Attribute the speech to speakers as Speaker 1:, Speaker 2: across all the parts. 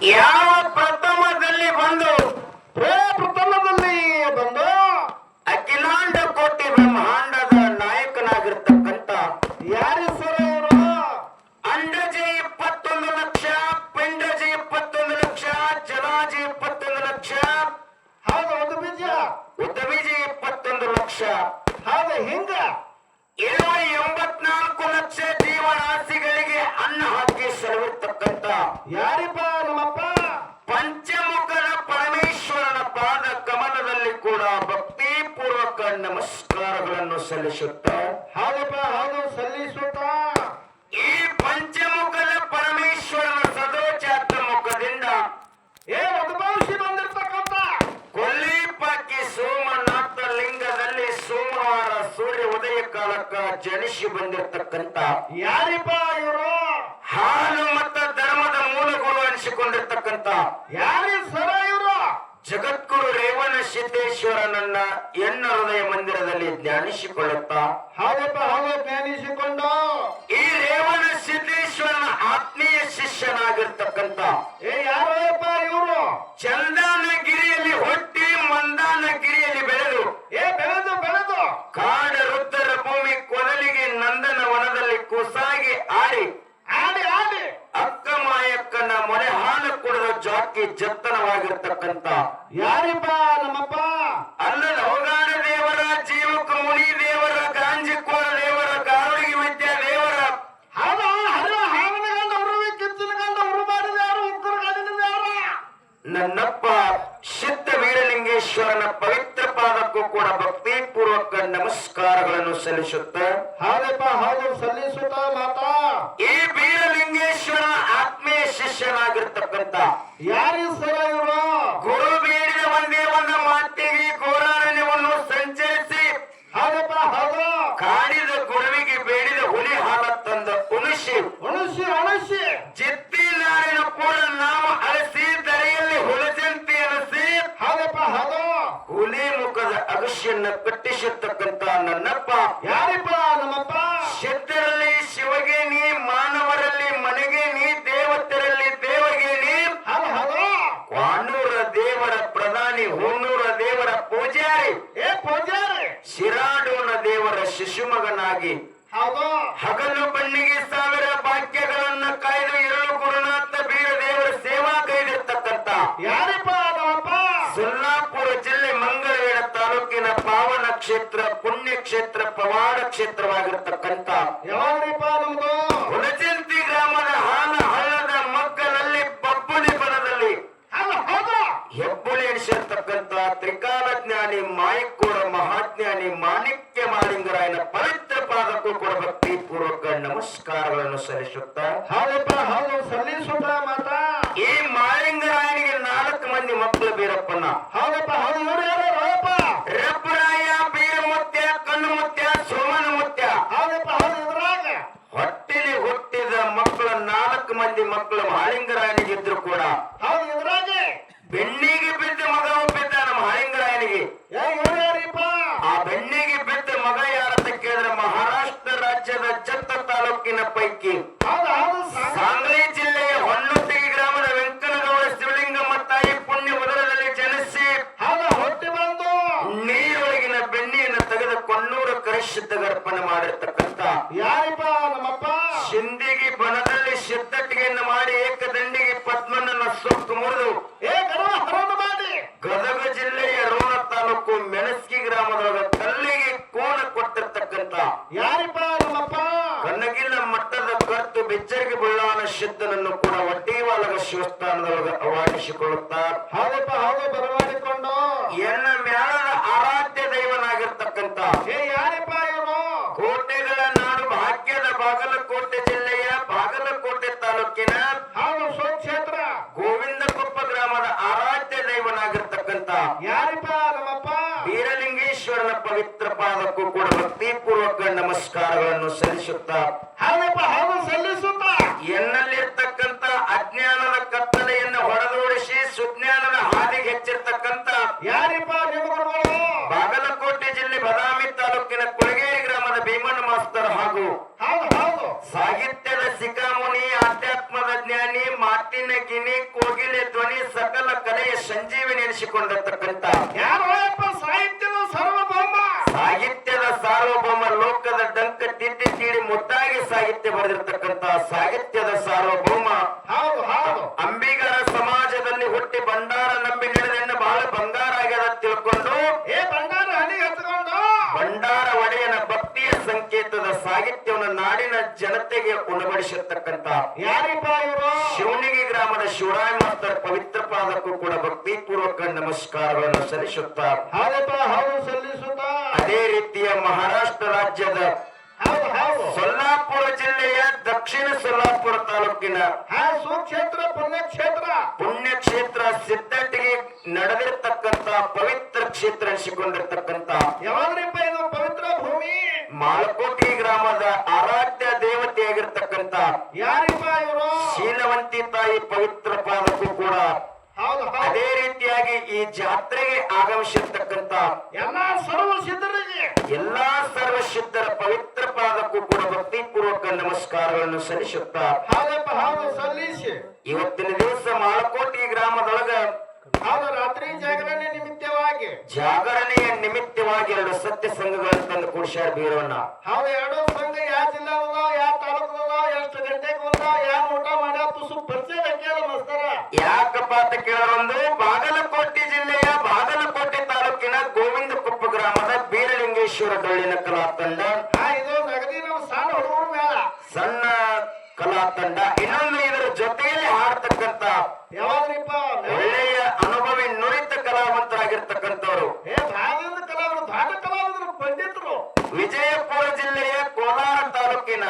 Speaker 1: ಯಾವ ಪ್ರಥಮದಲ್ಲಿ ಬಂದು
Speaker 2: ಪ್ರಥಮದಲ್ಲಿ ಬಂದು
Speaker 1: ಅಖಿಲಾಂಡ ಕೋಟಿ ಬ್ರಹ್ಮಾಂಡದ ನಾಯಕನಾಗಿರ್ತಕ್ಕಂಥ
Speaker 2: ಯಾರಿ ಸರ ಇವರು?
Speaker 1: ಅಂಡಜ 21 ಲಕ್ಷ, ಪಿಂಡಜ 21 ಲಕ್ಷ, ಜಲಾಜ 21 ಲಕ್ಷ,
Speaker 2: ಹೌದು ಒಂದು ಬೀಜ,
Speaker 1: ಉದ್ಬೀಜ 21 ಲಕ್ಷ,
Speaker 2: ಹೌದು ಹಿಂಗ
Speaker 1: 84 ಲಕ್ಷ ಜೀವರಾಶಿಗಳಿಗೆ ಅನ್ನ ಹಾಕಿ ಸೆಲವಿರ್ತಕ್ಕಂಥ
Speaker 2: ಯಾರಿಪ್ಪ ನಮ್ಮಪ್ಪ?
Speaker 1: ಪಂಚಮುಖದ ಪರಮೇಶ್ವರನ ಪಾದ ಕಮಲದಲ್ಲಿ ಕೂಡ ಭಕ್ತಿಪೂರ್ವಕ ನಮಸ್ಕಾರಗಳನ್ನು ಸಲ್ಲಿಸುತ್ತ
Speaker 2: ಹೌದಪ್ಪ ಹೌದು ಸಲ್ಲಿಸುತ್ತ
Speaker 1: ಈ ಪಂಚಮುಖದ ಪರಮೇಶ್ವರನ ಸದೋಚಾತ ಮುಖದಿಂದ
Speaker 2: ಉದ್ಭವಿಸಿ ಬಂದಿರ್ತಕ್ಕಂಥ
Speaker 1: ಕೊಲ್ಲಿಪಾಕಿ ಸೋಮನಾಥ ಲಿಂಗದಲ್ಲಿ ಸೋಮವಾರ ಸೂರ್ಯ ಉದಯ ಕಾಲಕ್ಕ ಜನಿಸಿ ಬಂದಿರತಕ್ಕಂತ
Speaker 2: ಯಾರಿಪ್ಪ ಇವರು?
Speaker 1: ಹಾಲು ಮತ್ತು ಧರ್ಮದ ಮೂಲಗಳು ಅನಿಸಿಕೊಂಡಿರ್ತಕ್ಕಂಥ
Speaker 2: ಯಾರಿ ಸರ ಇವರು?
Speaker 1: ಜಗದ್ಗುರು ರೇವಣ ಸಿದ್ದೇಶ್ವರನನ್ನ ಎನ್ನ ಹೃದಯ ಮಂದಿರದಲ್ಲಿ ಧ್ಯಾನಿಸಿಕೊಳ್ಳುತ್ತಾ
Speaker 2: ಹೌದಪ್ಪ ಹೌದು ಜ್ಞಾನಿಸಿಕೊಂಡು
Speaker 1: ಈ ರೇವಣ ಸಿದ್ದೇಶ್ವರನ ಆತ್ಮೀಯ ಶಿಷ್ಯನಾಗಿರ್ತಕ್ಕಂಥ
Speaker 2: ಯಾರಪ್ಪ ಇವರು?
Speaker 1: ಚಂದನಗಿರಿಯಲ್ಲಿ ಹುಟ್ಟಿ ಮಂದಾನಗಿರಿಯಲ್ಲಿ ಬೆಳೆದು
Speaker 2: ಬೆಳೆದು ಬೆಳೆದು
Speaker 1: ಕಾಡ ರುದ್ರ ಭೂಮಿ ಕೊದಲಿಗೆ ನಂದನ ವನದಲ್ಲಿ ಕುಸಾಗಿ ಆಡಿ
Speaker 2: ಆಡಿ ಆಡಿ
Speaker 1: ಅಕ್ಕ ಮಾಯಕ್ಕನ ಮೊರೆ ಹಾಲು ಕುಡಿದ ಜಾಕಿ ಜತ್ತನವಾಗಿರ್ತಕ್ಕಂಥ
Speaker 2: ಯಾರಿಪ್ಪ ನಮ್ಮಪ್ಪ?
Speaker 1: ಅಲ್ಲದ ಹೋಗಾಡ ದೇವರ ಜೀವಕ ಮುನಿ ದೇವರ ಗಾಂಜಿಕೋರ ದೇವರ ಗಾರುಡಿಗೆ ವಿದ್ಯಾ ದೇವರ
Speaker 2: ಹೌದು ಹರಿವ ಹಾವಿನ ಗಂಡ ಉರುವಿ ಕಿಚ್ಚಿನ ಗಂಡ ಉರು ಮಾಡಿದ ಯಾರು? ಉಗ್ರ ಗಂಡಿನ ಯಾರು?
Speaker 1: ನನ್ನಪ್ಪ ಸಿದ್ಧ ವೀರಲಿಂಗೇಶ್ವರನ ಪವಿತ್ರ ಪಾದಕ್ಕೂ ಕೂಡ ಭಕ್ತಿಪೂರ್ವಕ ನಮಸ್ಕಾರಗಳನ್ನು ಸಲ್ಲಿಸುತ್ತ
Speaker 2: ಹೌದಪ್ಪ ಹೌದು ಸಲ್ಲಿಸುತ್ತ ಮಾತಾ
Speaker 1: ಈ ವೀರಲಿಂಗೇಶ್ವರನ ಆತ್ಮೀಯ ಶಿಷ್ಯನಾಗಿರ್ತಕ್ಕಂಥ
Speaker 2: ಯಾರಿ ಸರ ಇವರು?
Speaker 1: ಗುರು ಬೇಡಿದ ಒಂದೇ ಒಂದು ಮಾತಿಗೆ ಘೋರಾರಣ್ಯವನ್ನು ಸಂಚರಿಸಿ
Speaker 2: ಹೌದಪ್ಪ ಹೌದು
Speaker 1: ಕಾಡಿದ ಗುರುವಿಗೆ ಬೇಡಿದ ಹುಲಿ ಹಾಲ ತಂದ ಉಣಿಸಿ
Speaker 2: ಉಣಿಸಿ ಉಣಿಸಿ
Speaker 1: ಚಿತ್ತಿ ನಾರಿನ ಕೂಡ ನಾಮ ಅಳಿಸಿ ದರೆಯಲ್ಲಿ ಹುಲಜಂತಿ ಅನಿಸಿ
Speaker 2: ಹೌದಪ್ಪ ಹೌದು
Speaker 1: ಹುಲಿ ಮುಖದ ಅಗಶಿಯನ್ನ ಕಟ್ಟಿಸಿರ್ತಕ್ಕಂಥ ನನ್ನಪ್ಪ
Speaker 2: ಯಾರಿಪ್ಪ ನಮ್ಮಪ್ಪ?
Speaker 1: ಸಿದ್ಧರಲ್ಲಿ ಶಿವಗೇನಿ, ಮಾನವರಲ್ಲಿ ಮನೆಗೇನಿ, ದೇವತೆಯಲ್ಲಿ ದೇವಗೇನಿ,
Speaker 2: ಹೌದು ಹೌದು
Speaker 1: ವಾನೂರ ದೇವರ ಪ್ರಧಾನಿ, ಹೊನ್ನೂರ ದೇವರ ಪೂಜಾರಿ,
Speaker 2: ಪೂಜಾರಿ,
Speaker 1: ಶಿರಾಡೋನ ದೇವರ ಶಿಶುಮಗನಾಗಿ
Speaker 2: ಹೌದು
Speaker 1: ಹಗಲು ಬಣ್ಣಿಗೆ 1000 ಭಾಗ್ಯಗಳನ್ನ ಕಾಯ್ದು ಇರಳು ಗುರುನಾಥ ಬೀರ ದೇವರ ಸೇವಾ ಕೈದಿರ್ತಕ್ಕಂಥ
Speaker 2: ಯಾರಿಪ್ಪ ನಮ್ಮಪ್ಪ?
Speaker 1: ಸೊಲ್ಲಾಪುರ ಜಿಲ್ಲೆ ಮಂಗಳವೇಡ ತಾಲೂಕಿನ ಪಾವನ ಕ್ಷೇತ್ರ, ಪುಣ್ಯ ಕ್ಷೇತ್ರ, ಪವಾಡ ಕ್ಷೇತ್ರವಾಗಿರ್ತಕ್ಕಂಥ
Speaker 2: ಯಾವ್ರಿಪ್ಪ ನಮ್ದು?
Speaker 1: ಹುಲಜಂತಿ ಗ್ರಾಮದ ಹಾಲ ಹಳ್ಳದ ಮಗ್ಗಲಲ್ಲಿ ಬಬ್ಬುಳಿ ಬನದಲ್ಲಿ
Speaker 2: ಹೌದು ಹೌದು
Speaker 1: ಹೆಬ್ಬುಳಿ ಎನಿಸಿರ್ತಕ್ಕಂಥ ತ್ರಿಕಾಲ ಜ್ಞಾನಿ ಮಾಯಕ್ಕೂರ ಮಹಾಜ್ಞಾನಿ ಮಾಣಿಕ್ಯ ಮಾಲಿಂಗರಾಯನ ಪವಿತ್ರ ಪಾದಕ್ಕೂ ಕೂಡ ಭಕ್ತಿಪೂರ್ವಕ ನಮಸ್ಕಾರಗಳನ್ನು ಸಲ್ಲಿಸುತ್ತ
Speaker 2: ಹೌದಪ್ಪ ಹೌದು ಸಲ್ಲಿಸುತ್ತ ಮಾತಾ
Speaker 1: ಈ ಮಾಲಿಂಗರಾಯನಿಗೆ 4 ಮಂದಿ ಮಕ್ಕಳು ಬೀರಪ್ಪನ
Speaker 2: ಹೌದಪ್ಪ ಹೌದು ಇವ್ರು ಯಾರು? ರೋಯಪ್ಪ
Speaker 1: ರಬ್ಬರಾಯ, ಬೀರಮುತ್ಯ, ಕಣ್ಣುಮುತ್ಯ, ಸೋಮನಮುತ್ಯ.
Speaker 2: ಹೌದಪ್ಪ ಹೌದು ಇದ್ರಾಗ
Speaker 1: ಹೊಟ್ಟೆಲಿ ಹುಟ್ಟಿದ ಮಕ್ಕಳ 4 ಮಂದಿ ಮಕ್ಕಳು ಮಾಲಿಂಗರಾಯನಿಗಿದ್ರು ಕೂಡ
Speaker 2: ಹೌದು ಇದ್ರಾಗ
Speaker 1: ಬೆಣ್ಣಿಗೆ ಬಿದ್ದ ಮಗ ಒಬ್ಬಿದ್ದ ನಮ್ಮ ಮಾಲಿಂಗರಾಯನಿಗೆ.
Speaker 2: ಇವ್ರು ಯಾರಿಪ್ಪ?
Speaker 1: ಆ ಬೆಣ್ಣಿಗೆ ಬಿದ್ದ ಮಗ ಯಾರಂತ ಕೇಳಿದ್ರೆ ಮಹಾರಾಷ್ಟ್ರ ರಾಜ್ಯದ ಜತ್ತ ತಾಲೂಕಿನ ಪೈಕಿ
Speaker 2: ಹೌದು ಹೌದು
Speaker 1: ಸಾಂಗ್ಲಿ ಜಿಲ್ಲೆಯ ಹೊನ್ನೊತ್ತಿಗೆ ಗ್ರಾಮದ ವೆಂಕನಗೌಡ ಶಿವಲಿಂಗಮ್ಮ ತಾಯಿ ಪುಣ್ಯ ಉದರದಲ್ಲಿ ಜನಿಸಿ
Speaker 2: ಹೌದು ಹುಟ್ಟಿ ಬಂದು
Speaker 1: ನೀರೊಳಗಿನ ಬೆಣ್ಣಿಯನ್ನು ತೆಗೆದು ಕೊಣ್ಣೂರ ಕರಿಸಿದ್ದ ಗರ್ಪಣೆ ಮಾಡಿರ್ತಕ್ಕಂಥ
Speaker 2: ಯಾರಿಪ್ಪ ನಮ್ಮಪ್ಪ?
Speaker 1: ಸಿಂದಿಗಿ ಬನದಲ್ಲಿ ಸಿದ್ಧಟಿಗೆಯನ್ನು ಮಾಡಿ ಏಕದಂಡಿಗೆ ಪದ್ಮನನ್ನ ಸೊಕ್ಕು ಮುರಿದು
Speaker 2: ಗರ್ವ ಹರಣ ಮಾಡಿ
Speaker 1: ಗದಗ ಜಿಲ್ಲೆಯ ರೋಣ ತಾಲೂಕು ಮೆಣಸ್ಕಿ ಗ್ರಾಮದೊಳಗ ಕಲ್ಲಿಗೆ ಕೋಣ ಕೊಟ್ಟಿರ್ತಕ್ಕಂಥ
Speaker 2: ಯಾರಿಪ್ಪ ನಮ್ಮಪ್ಪ?
Speaker 1: ಕನ್ನಗಿಲ್ಲ ಮಟ್ಟದ ಕರ್ತು ಬೆಚ್ಚರಿಗೆ ಬಳ್ಳಾನ ಸಿದ್ಧನನ್ನು ಕೂಡ ಒಡ್ಡಿವಾಲಗ ಶಿವಸ್ಥಾನದೊಳಗ ಅವಾಡಿಸಿಕೊಳ್ಳುತ್ತಾರೆ.
Speaker 2: ಹೌದಪ್ಪ ಹೌದು ಬರಮಾಡಿಕೊಂಡು
Speaker 1: ಎನ್ನ ಮ್ಯಾಳದ ಆರಾಧ್ಯ ದೈವನಾಗಿರ್ತಕ್ಕಂಥ
Speaker 2: ಯಾರಿಪ್ಪ ಇವರು?
Speaker 1: ಕೋಟೆಗಳ ನಾಡು ಭಾಗ್ಯದ ಬಾಗಲಕೋಟೆ ಜಿಲ್ಲೆಯ ಬಾಗಲಕೋಟೆ ತಾಲೂಕಿನ
Speaker 2: ಹೌದು ಸ್ವಕ್ಷೇತ್ರ
Speaker 1: ಗೋವಿಂದಕೊಪ್ಪ ಗ್ರಾಮದ ಆರಾಧ್ಯ ದೈವನಾಗಿರ್ತಕ್ಕಂಥ
Speaker 2: ಯಾರಿಪ್ಪ ನಮ್ಮಪ್ಪ?
Speaker 1: ವೀರಲಿಂಗೇಶ್ವರನ ಪವಿತ್ರ ಪಾದಕ್ಕೂ ಕೂಡ ಭಕ್ತಿಪೂರ್ವಕ ನಮಸ್ಕಾರಗಳನ್ನು ಸಲ್ಲಿಸುತ್ತಾ
Speaker 2: ಹೌದಪ್ಪ ಹೌದು ಸಲ್ಲಿಸುತ್ತ
Speaker 1: ಎನ್ನಲ್ಲಿರ್ತಕ್ಕಂಥ ಅಜ್ಞಾನದ ಕತ್ತಲೆಯನ್ನು ಹೊಡೆದೋಡಿಸಿ ಸುಜ್ಞಾನದ ಹಾದಿಗೆ ಹೆಚ್ಚಿರ್ತಕ್ಕಂಥ
Speaker 2: ಯಾರಿಪ್ಪ ನಿಮ್ಮ ಗುರುಗಳು?
Speaker 1: ಬಾಗಲಕೋಟೆ ಜಿಲ್ಲೆ ಬದಾಮಿ ತಾಲೂಕಿನ ಕೊಳಗೇರಿ ಗ್ರಾಮದ ಭೀಮಣ್ಣ ಮಾಸ್ತರ್ ಹಾಗೂ
Speaker 2: ಹೌದು ಹೌದು
Speaker 1: ಸಾಹಿತ್ಯದ ಸಿಕಾಮುನಿ, ಆಧ್ಯಾತ್ಮದ ಜ್ಞಾನಿ, ಮಾತಿನ ಗಿನಿ, ಕೋಗಿಲೆ ಧ್ವನಿ ಸಕಲ ಕಲೆಯ ಸಂಜೀವಿನಿ ಎನಿಸಿಕೊಂಡಿರ್ತಕ್ಕಂಥ
Speaker 2: ಯಾರು ಸಾಹಿತ್ಯದ ಸರ್ವಭೌಮ,
Speaker 1: ಸಾಹಿತ್ಯದ ಸಾರ್ವಭೌಮ, ಲೋಕದ ಡಂಕ ತಿದ್ದಿ ತೀಡಿ ಮುದ್ದಾಗಿ ಸಾಹಿತ್ಯ ಬರೆದಿರ್ತಕ್ಕಂಥ ಸಾಹಿತ್ಯದ ಸಾರ್ವಭೌಮ.
Speaker 2: ಹೌದು ಹೌದು.
Speaker 1: ಅಂಬಿಗರ ಸಮಾಜದಲ್ಲಿ ಹುಟ್ಟಿ ಭಂಡಾರ ನಂಬಿ ನಡೆದೆನ್ನು ಬಹಳ ಬಂಗಾರ ಆಗ್ಯದ ತಿಳ್ಕೊಂಡು
Speaker 2: ಭಂಡಾರ ಹನಿ ಹತ್ಕೊಂಡು
Speaker 1: ಭಂಡಾರ ಒಡೆಯನ ಭಕ್ತಿಯ ಸಂಕೇತದ ಸಾಹಿತ್ಯವನ್ನು ನಾಡಿನ ಜನತೆಗೆ ಉಣಬಡಿಸಿರ್ತಕ್ಕಂಥ
Speaker 2: ಯಾರಿಪ್ಪ ಇವರು?
Speaker 1: ಶಿವನಿಗೆ ಗ್ರಾಮದ ಶಿವರಾಯ ಮಾಸ್ತರ್ ಪವಿತ್ರ ಪಾದಕ್ಕೂ ಕೂಡ ಭಕ್ತಿ ಪೂರ್ವಕ ನಮಸ್ಕಾರಗಳನ್ನು ಸಲ್ಲಿಸುತ್ತಾ
Speaker 2: ಹೌದಪ್ಪ ಹೌದು ಸಲ್ಲಿಸುತ್ತಾ.
Speaker 1: ಅದೇ ರೀತಿಯ ಮಹಾರಾಷ್ಟ್ರ ರಾಜ್ಯದ
Speaker 2: ಹೌದು ಹೌದು.
Speaker 1: ಸೊಲ್ಲಾಪುರ ಜಿಲ್ಲೆಯ ದಕ್ಷಿಣ ಸೊಲ್ಲಾಪುರ ತಾಲೂಕಿನ
Speaker 2: ಸುಕ್ಷೇತ್ರ ಪುಣ್ಯಕ್ಷೇತ್ರ
Speaker 1: ಪುಣ್ಯಕ್ಷೇತ್ರ ಸಿದ್ಧಟ್ಟಿಗೆ ನಡೆದಿರ್ತಕ್ಕಂಥ ಪವಿತ್ರ ಕ್ಷೇತ್ರ ಎನಿಸಿಕೊಂಡಿರ್ತಕ್ಕಂಥ
Speaker 2: ಯಾವಾಗ್ರಿಪ್ಪ ಇದು ಪವಿತ್ರ ಭೂಮಿ?
Speaker 1: ಮಾಲಕೋಟಿ ಗ್ರಾಮದ ಆರಾಧ್ಯ ದೇವತೆಯಾಗಿರ್ತಕ್ಕಂಥ
Speaker 2: ಯಾರಿಪ್ಪ ಇವರು?
Speaker 1: ಶೀಲವಂತಿ ತಾಯಿ ಪವಿತ್ರ ಪಾದಕ್ಕೂ ಕೂಡ
Speaker 2: ಹೌದು ಹೌದು.
Speaker 1: ಅದೇ ರೀತಿಯಾಗಿ ಈ ಜಾತ್ರೆಗೆ ಆಗಮಿಸಿರ್ತಕ್ಕಂಥ
Speaker 2: ಎಲ್ಲಾ ಸರ್ವ ಸಿದ್ಧರಿಗೆ
Speaker 1: ಎಲ್ಲಾ ಸರ್ವಸಿದ್ಧರ ಪವಿತ್ರ ಪಾದಕ್ಕೂ ಕೂಡ ಭಕ್ತಿ ಪೂರ್ವಕ ನಮಸ್ಕಾರಗಳನ್ನು ಸಲ್ಲಿಸುತ್ತಾ
Speaker 2: ಹೌದಪ್ಪ ಹೌದು ಸಲ್ಲಿಸಿ.
Speaker 1: ಇವತ್ತಿನ ದಿವಸ ಮಾಲಕೋಟಿ ಗ್ರಾಮದೊಳಗ
Speaker 2: ಹೌದು ರಾತ್ರಿ ಜಾಗರಣೆ ನಿಮಿತ್ತವಾಗಿ
Speaker 1: ಜಾಗರಣೆಯ ನಿಮಿತ್ತವಾಗಿ 2 ಸತ್ಯ ಸಂಘಗಳನ್ನು ತಂದು ಕೂಡಿಸ್ಯಾರ ಬೀರವನ್ನ.
Speaker 2: ಹೌದು. ಎರಡು ಸಂಘ ಯಾವ ಜಿಲ್ಲಾ ಯಾವ ತಾಲೂಕು ಎಷ್ಟು ಗಂಟೆಗೆ ಯಾವ ಊಟ ಮಾಡ್ಯಾವ ತುಸು ಪರಿಚಯ ಬೇಕಲ್ಲ ಮಸ್ತರ.
Speaker 1: ಯಾಕಪ್ಪ ಅಂತ ಕೇಳೋದು, ಬಾಗಲಕೋಟೆ ಜಿಲ್ಲೆಯ ಬಾಗಲಕೋಟೆ ತಾಲೂಕಿನ ಗೋವಿಂದಕೊಪ್ಪ ಗ್ರಾಮದ ಬೀರಲಿಂಗೇಶ್ವರ ಡೊಳ್ಳಿನ ಕಲಾ ತಂಡ,
Speaker 2: ಇದು ನಗದಿ ನಾವು ಸಣ್ಣ ಹುಡುಗರು ಮೇಳ
Speaker 1: ಸಣ್ಣ ಕಲಾ ತಂಡ, ಇನ್ನೊಂದು ಇದರ ಜೊತೆಯಲ್ಲಿ ಹಾಡ್ತಕ್ಕಂತ
Speaker 2: ಯಾವಾಗ್ರಿಪ್ಪ?
Speaker 1: ಒಳ್ಳೆಯ ಅನುಭವಿ ನುರಿತ ಕಲಾವಂತರಾಗಿರ್ತಕ್ಕಂಥವ್ರು
Speaker 2: ಭಾಗದ ಕಲಾವಿದರು, ದಾಟ ಕಲಾವಿದರು, ಪಂಡಿತರು.
Speaker 1: ವಿಜಯಪುರ ಜಿಲ್ಲೆಯ ಕೋಲಾರ ತಾಲೂಕಿನ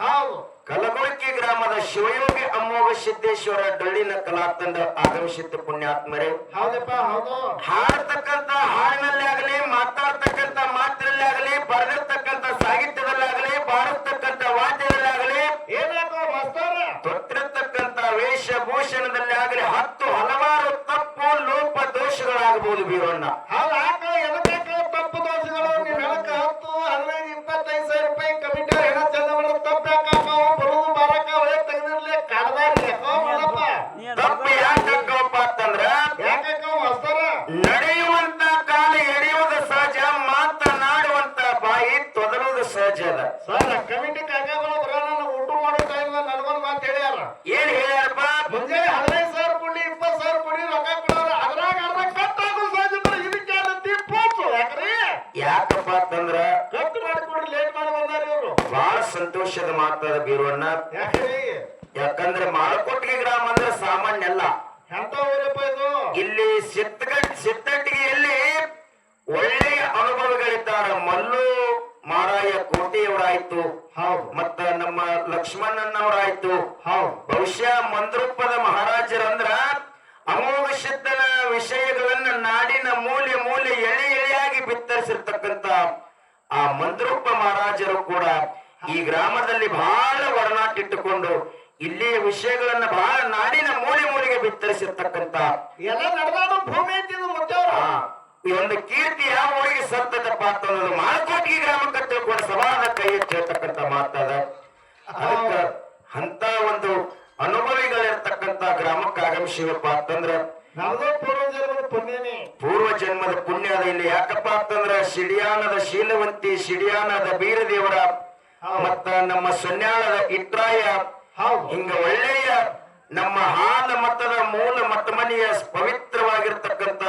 Speaker 2: ಹೌದು
Speaker 1: ಕಲಬುರಗಿ ಗ್ರಾಮದ ಶಿವಯೋಗಿ ಅಮ್ಮೋಗ ಸಿದ್ದೇಶ್ವರ ಡೊಳ್ಳಿನ ಕಲಾ ತಂಡ ಆಗಮಿಸಿತ್ತು. ಪುಣ್ಯಾತ್ಮರೇ,
Speaker 2: ಹೌದಪ್ಪ ಹೌದು.
Speaker 1: ಹಾಡ್ತಕ್ಕಂತ ಹಾಡಿನಲ್ಲಿ ಆಗಲಿ, ಮಾತಾಡ್ತಕ್ಕಂತ ಮಾತಿನಲ್ಲಿ ಆಗಲಿ, ಬರೆದಿರ್ತಕ್ಕಂತ ಸಾಹಿತ್ಯದಲ್ಲಾಗಲಿ, ಬಾರಿಸ್ತಕ್ಕಂತ ವಾದ್ಯದಲ್ಲಾಗಲಿ,
Speaker 2: ಏನಾಕೋ ಮಸ್ತಾರ
Speaker 1: ತೊಟ್ಟಿರತಕ್ಕಂತ ವೇಷಭೂಷಣದಲ್ಲಿ ಆಗಲಿ ಹಲವಾರು ತಪ್ಪು ಲೋಪ ದೋಷಗಳಾಗಬಹುದು ಬೀರಣ್ಣ.
Speaker 2: ಹೌದು. ಎದಕ್ಕೆ ತಪ್ಪು ದೋಷಗಳು? ನೀವು ಹೇಳಕ್ಕೆ 10, 15, 25 ಸಾವಿರ ರೂಪಾಯಿ ಕಮಿಟಿ ಹೆಣ ಚಂದ ಮಾಡೋದು ತಪ್ಪು ಯಾಕಪ್ಪ? ಬರುದು ಬಾರಕ ಒಳ್ಳೆ ತೆಗೆದಿರ್ಲಿ ಕಾಡದಾರಿ ಮಾಡಪ್ಪ.
Speaker 1: ತಪ್ಪು ಯಾಕಪ್ಪ ಅಂತಂದ್ರ,
Speaker 2: ಯಾಕಕ್ಕ ಮಸ್ತಾರ
Speaker 1: ನಡೆಯುವಂತ ಕಾಲ ಎಳೆಯುವುದು ಸಹಜ, ಮಾತನಾಡುವಂತ ಬಾಯಿ ತೊದಲುವುದು ಸಹಜ ಅದ.
Speaker 2: ಸರ್ ಕಮಿಟಿ ಕಾಕಗಳು ಬರೋಣ, ಊಟ ಮಾಡೋ ಟೈಮ್ ನನಗೊಂದು ಮಾತು ಹೇಳ್ಯಾರ.
Speaker 1: ಏನ್ ಹೇಳ್ಯಾರಪ್ಪ?
Speaker 2: ಮುಂಜಾನೆ 15 ಸಾವಿರ ಕೊಡಿ, 20 ಸಾವಿರ ಕೊಡಿ, ರೊಕ್ಕ ಕೊಡೋರು ಅದ್ರಾಗ ಅರ್ಧ ಕಟ್ ಆಗೋ ಸಾಧ್ಯತೆ ಇದಕ್ಕೆ ಪೋಚು. ಯಾಕ್ರಿ?
Speaker 1: ಯಾಕಪ್ಪ ಅಂತಂದ್ರ
Speaker 2: ಕಟ್ ಮಾಡಿಕೊಡಿ, ಲೇಟ್ ಮಾಡಿ ಬಂದಾರ ಇವರು.
Speaker 1: ಬಹಳ ಸಂತೋಷದ ಮಾತದ ಬೀರಣ್ಣ.
Speaker 2: ಯಾಕ್ರಿ?
Speaker 1: ಯಾಕಂದ್ರೆ ಮಾಳಕೋಟಿಗೆ ಗ್ರಾಮ ಅಂದ್ರೆ ಸಾಮಾನ್ಯ ಅಲ್ಲ.
Speaker 2: ಎಂತ ಊರಪ್ಪ ಇದು?
Speaker 1: ಇಲ್ಲಿ ಸಿದ್ದಟ್ಟಿಗೆಯಲ್ಲಿ ಒಳ್ಳೆಯ ಅನುಭವಗಳಿದ್ದಾರೆ. ಮಲ್ಲು ಮಾರಾಯ ಕೋಟೆಯವರಾಯ್ತು,
Speaker 2: ಹೌದು.
Speaker 1: ಮತ್ತ ನಮ್ಮ ಲಕ್ಷ್ಮಣ್ಣನವರಾಯ್ತು.
Speaker 2: ಹೌದು.
Speaker 1: ಬಹುಶಃ ಮಂದ್ರೂಪದ ಮಹಾರಾಜರಂದ್ರ ಅಮೋಘ ಸಿದ್ಧನ ವಿಷಯಗಳನ್ನ ನಾಡಿನ ಮೂಲೆ ಮೂಲೆ ಎಳೆಯಾಗಿ ಬಿತ್ತರಿಸಿರ್ತಕ್ಕಂತ ಆ ಮಂದ್ರೂಪ ಮಹಾರಾಜರು ಕೂಡ ಈ ಗ್ರಾಮದಲ್ಲಿ ಬಹಳ ಒಡನಾಟಿಟ್ಟುಕೊಂಡು ಇಲ್ಲಿಯ ವಿಷಯಗಳನ್ನ ಬಹಳ ನಾಡಿನ ಮೂಲೆ ಮೂಲೆಗೆ ಬಿತ್ತರಿಸಿರ್ತಕ್ಕಂತ
Speaker 2: ಎಲ್ಲ ನಡೆದಾಡು ಭೂಮಿ ಐತಿದು ಮುಟ್ಟವ್ರು.
Speaker 1: ಈ ಒಂದು ಕೀರ್ತಿ ಯಾವ ಊರಿಗೆ ಸತ್ತದಪ್ಪ ಅಂತಂದ್ರೆ ಮಾಳಕೋಟಿ ಗ್ರಾಮಕ್ಕೆ ತಿಳ್ಕೊಂಡು ಸವಾದ ಕೈ ಎತ್ತಿರ್ತಕ್ಕಂಥ ಮಾತದ. ಅದಕ್ಕ ಅಂತ ಒಂದು ಅನುಭವಿಗಳಿರ್ತಕ್ಕಂಥ ಗ್ರಾಮಕ್ಕೆ ಆಗಮಿಸಿವಪ್ಪ ಅಂತಂದ್ರ
Speaker 2: ನಮ್ದು ಪೂರ್ವ ಜನ್ಮದ ಪುಣ್ಯನೇ.
Speaker 1: ಪೂರ್ವ ಜನ್ಮದ ಪುಣ್ಯ ಅದ. ಇಲ್ಲಿ ಯಾಕಪ್ಪ ಅಂತಂದ್ರ ಸಿಡಿಯಾನದ ಶೀಲವಂತಿ, ಸಿಡಿಯಾನದ ಬೀರದೇವರ, ಮತ್ತ ನಮ್ಮ ಸೊನ್ಯಾಳದ ಇಟ್ರಾಯ, ಹಿಂಗ ಒಳ್ಳೆಯ ನಮ್ಮ ಹಾಲ ಮತದ ಮೂಲ ಮತಮನೆಯ ಪವಿತ್ರವಾಗಿರ್ತಕ್ಕಂಥ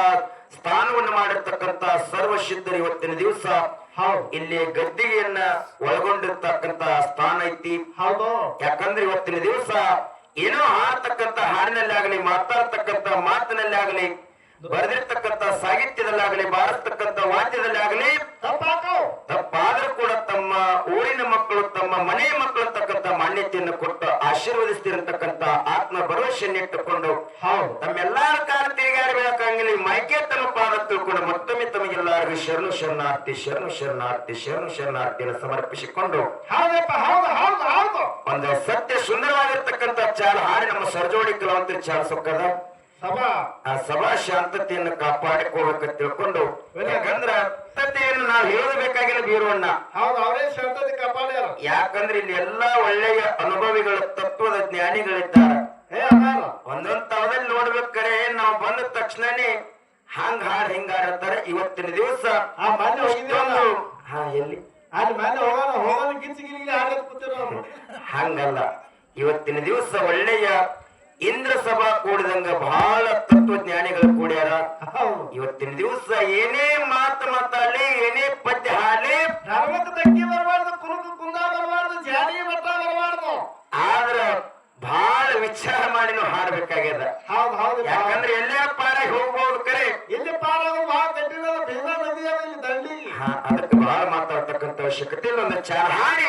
Speaker 1: ಸ್ಥಾನವನ್ನು ಮಾಡಿರ್ತಕ್ಕಂಥ ಸರ್ವಸಿದ್ಧರು ಇವತ್ತಿನ ದಿವಸ ಇಲ್ಲಿ ಗದ್ದಿಗೆಯನ್ನ ಒಳಗೊಂಡಿರ್ತಕ್ಕಂಥ ಸ್ಥಾನ ಐತಿ.
Speaker 2: ಹೌದು.
Speaker 1: ಯಾಕಂದ್ರೆ ಇವತ್ತಿನ ದಿವಸ ಏನೋ ಹಾಡ್ತಕ್ಕಂಥ ಹಾಡಿನಲ್ಲಿ ಆಗಲಿ, ಮಾತಾಡ್ತಕ್ಕಂಥ ಮಾತಿನಲ್ಲಿ ಆಗಲಿ, ಬರೆದಿರ್ತಕ್ಕಂಥ ಸಾಹಿತ್ಯದಲ್ಲಾಗಲಿ, ಬಾರಿಸ್ತಕ್ಕಂಥ ವಾದ್ಯದಲ್ಲಿ ಆಗಲಿ ತಪ್ಪಾದ್ರೂ ಕೂಡ ತಮ್ಮ ಊರಿನ ಮಕ್ಕಳು, ತಮ್ಮ ಮನೆಯ ಮಕ್ಕಳು ಅಂತಕ್ಕಂಥ ಮಾನ್ಯತೆಯನ್ನು ಕೊಟ್ಟು ಆಶೀರ್ವದಿಸ್ತಿರತಕ್ಕಂಥ ಆತ್ಮ ಭರವಸೆಯನ್ನಿಟ್ಟುಕೊಂಡು ತಮ್ಮೆಲ್ಲಾರ ಕಾಲ ತಿರುಗಾಡಿ ಬೆಳಕಂಗಿಲ್ಲ ಮೈಕೆ ತಮ್ಮ ಪಾದ ತಿಳ್ಕೊಂಡು ಮತ್ತೊಮ್ಮೆ ತಮಗೆಲ್ಲರಿಗೂ ಶರಣು ಶರಣಾರ್ಥಿ ಶರಣು ಶರಣಾರ್ಥಿ ಶರಣು ಶರಣಾರ್ಥಿಯನ್ನು ಸಮರ್ಪಿಸಿಕೊಂಡು ಒಂದು ಸತ್ಯ ಸುಂದರವಾಗಿರ್ತಕ್ಕಂಥ ಚಾಲ ಹಾಡಿ ನಮ್ಮ ಸರ್ಜೋಡಿ ಕಲಾವಂತರಿ ಚಾಲ ಸೊಕ್ಕದ ಆ ಸಭಾ ಶಾಂತತೆಯನ್ನು ಕಾಪಾಡಿಕೊಳ್ಬೇಕಂತ ತಿಳ್ಕೊಂಡು, ಯಾಕಂದ್ರ ಶಾಂತತೆಯನ್ನು ನಾವು ಹೇಳಬೇಕಾಗಿಲ್ಲ ಬೀರೋಣ್ಣ.
Speaker 2: ಅವರೇ ಶಾಂತತೆ ಕಾಪಾಡ್ಯಾರ.
Speaker 1: ಯಾಕಂದ್ರೆ ಇಲ್ಲಿ ಎಲ್ಲಾ ಒಳ್ಳೆಯ ಅನುಭವಿಗಳ ತತ್ವದ ಜ್ಞಾನಿಗಳಿದ್ದಾರೆ.
Speaker 2: ಏ ಅದಾರ
Speaker 1: ಒಂದೊಂದ್ ತವದಲ್ಲಿ ನೋಡ್ಬೇಕಾರೆ ನಾವು ಬಂದ ತಕ್ಷಣನೇ ಹಂಗ ಹಾಡ್ ಹಿಂಗ ಹಾಡ್ತಾರೆ. ಇವತ್ತಿನ ದಿವಸ
Speaker 2: ಆ ಮನೆ ಹೋಗಿದ್ದೀವಲ್ಲ
Speaker 1: ಹಾ ಎಲ್ಲಿ
Speaker 2: ಅಲ್ಲಿ ಮನೆ ಹೋಗೋಣ ಗಿಚ್ಚಿ ಗಿಲಿ ಹಾಡೋದು ಕೂತಿರೋ
Speaker 1: ಹಂಗಲ್ಲ, ಇವತ್ತಿನ ದಿವಸ ಒಳ್ಳೆಯ ಇಂದ್ರ ಸಭಾ ಕೂಡಿದಂಗ ಬಹಳ ತತ್ವಜ್ಞಾನಿಗಳು ಕೂಡ್ಯಾರ.
Speaker 2: ಹೌದು
Speaker 1: ಇವತ್ತಿನ ದಿವಸ ಏನೇ ಮಾತು ಮಾತಾಡ್ಲಿ, ಏನೇ ಪದ್ಯ ಹಾಡ್ಲಿ,
Speaker 2: ಧರ್ಮಕ್ಕೆ ಧಕ್ಕೆ ಬರಬಾರ್ದು, ಕುಲಕ್ಕೆ ಕುಂದ ಬರಬಾರ್ದು, ಜಾತಿ ಮಟ್ಟ ಬರಬಾರ್ದು.
Speaker 1: ಆದ್ರ ಬಹಳ ವಿಚಾರ ಮಾಡಿನೂ ಹಾಡ್ಬೇಕಾಗ್ಯದ.
Speaker 2: ಹೌದು ಹೌದು
Speaker 1: ಯಾಕಂದ್ರೆ ಎಲ್ಲೇ ಪಾರಾಗಿ ಹೋಗ್ಬೋದು ಕರೆ,
Speaker 2: ಇಲ್ಲಿ ಪಾರಾಗ ಬಹಳ ಕಠಿಣ ಭೀಮಾ ನದಿ ಅದ ಇಲ್ಲಿ ದಂಡಿ.
Speaker 1: ಅದಕ್ಕೆ ಬಹಳ ಮಾತಾಡ್ತಕ್ಕಂಥ ಅವಶ್ಯಕತೆ ಇಲ್ಲ. ಒಂದು ಚಾರ ಹಾಡಿ